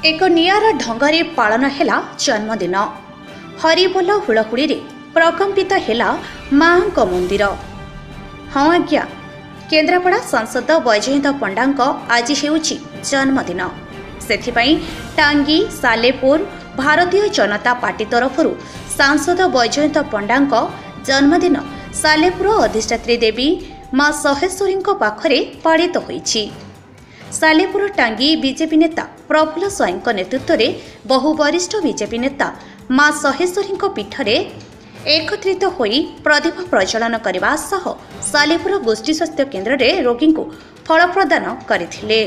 एक निआरा ढंगरे पालन हेला जन्मदिन। हरिबोल हुड़हुड़ी प्रकम्पित हेला माँ मंदिर। हाँ आज्ञा, केन्द्रापड़ा सांसद वैजयंत पंडा आज हेउछि जन्मदिन। सेथिपाई टांगी सालेपुर भारतीय जनता पार्टी तरफ सांसद वैजयंत पंडा जन्मदिन सालेपुर अधिष्ठात्री देवी माँ सहेश्वरी पाखरे पालित होइछि। सालेपुर टांगी बीजेपी नेता प्रफुल्ल स्वाईं नेतृत्व में बहु वरिष्ठ बीजेपी नेता माँ सहेश्वरी पीठरे एकत्रित होई प्रदीप प्रज्वलन करने सह सालेपुर गोष्ठी स्वास्थ्य केन्द्र में रोगी को फल प्रदान करथिले।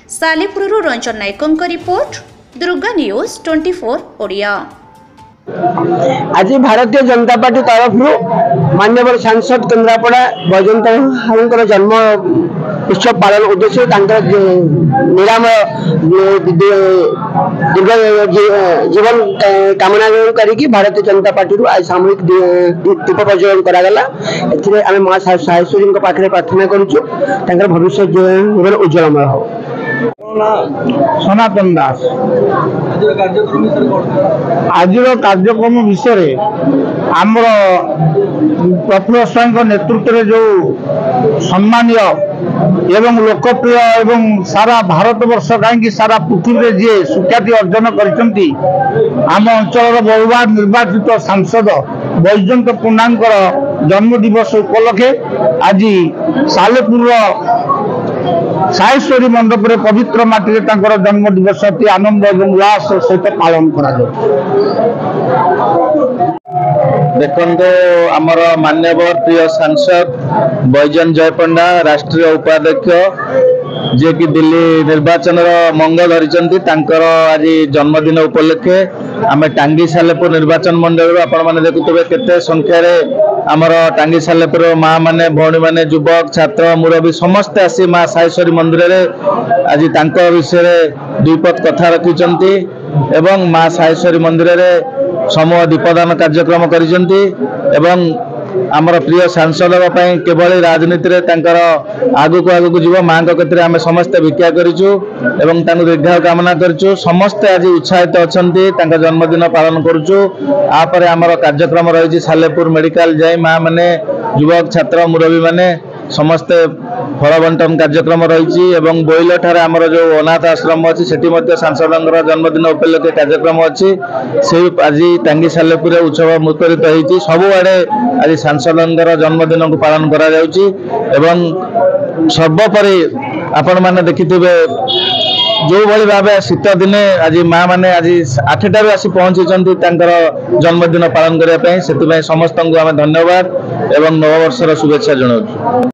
सालेपुर रंजन नायकों रिपोर्ट, दुर्गा न्यूज 24 ओडिया। आज भारतीय जनता पार्टी तरफ माननीय सांसद केन्द्रापड़ा वैजयंत जन्म उत्सव पालन उद्देश्य निरामय दीर्घ जीवन कामना करी भारतीय जनता पार्टी आज सामूहिक दीप प्रज्वलन करागला। आम माँ सहेश्वरी पाखे प्रार्थना करुचु भविष्य जीवन उज्जवलमय हो। सनातन दास आज कार्यक्रम विषय आमर प्रफुल्ल स्वाईं नेतृत्व में जो सम्मानीय एवं लोकप्रिय एवं सारा भारत वर्ष कहीं सारा पृथ्वी में जी सुख्याति अर्जन करछंती आम अंचल बहुबार निर्वाचित सांसद वैजयंत पंडा जन्म दिवस उपलक्षे आज सालेपुर साहेश्वरी मंडप रे पवित्र माटी रे तांकर जन्म दिवस अति आनंद एवं उल्लास सहित पालन करा जाय। देखो आमर मान्यवर प्रिय सांसद वैजयंत जय पंडा राष्ट्रीय उपाध्यक्ष जे कि दिल्ली निर्वाचन मंग धरी आज जन्मदिन उपलक्षे आम टांगी सालेपुर निर्वाचन मंडल आपण मैंने देखुवे केते संख्यार आमर टांगी सालेपुर माँ माने भौणी माने युवक छात्र मुरबी समस्ते आसी माँ सहेश्वरी मंदिर रे आज तांको विषय दुईपद कथा रखिचंती एवं माँ सहेश्वरी मंदिर रे समूह दीपदान कार्यक्रम करिसेंती एवं आमर प्रिय सांसद केवल राजनीति रे तांकर आगु को जीव माँ क्षेत्र आम समस्ते भिक्षा करिचु एवं तांको दीर्घ कामना करिचु। समस्ते आज उत्साहित अछंती तांका जन्मदिन पालन करुचु। आपर आमर कार्यक्रम रही सालेपुर मेडिकल जाई माँ माने युवक छात्र मुरबी माने समस्ते फल बंटन कार्यक्रम रही एवं बोइल ठार आमर जो अनाथ आश्रम अच्छी सेठी सांसद जन्मदिन उपलक्षे कार्यक्रम अच्छी से आज टांगी सालेपुर उत्सव मुखरित होती सबुआड़े आज सांसद जन्मदिन को पालन करा जाउची एवं सर्वोपरि आपण माने देखिथिबे जो भली भाव शीत दिने आज माँ माने आज 8टारू आसी पहुंची जन्मदिन पालन करने से समस्त को आम धन्यवाद एवं नववर्षर शुभेच्छा जनाऊँ।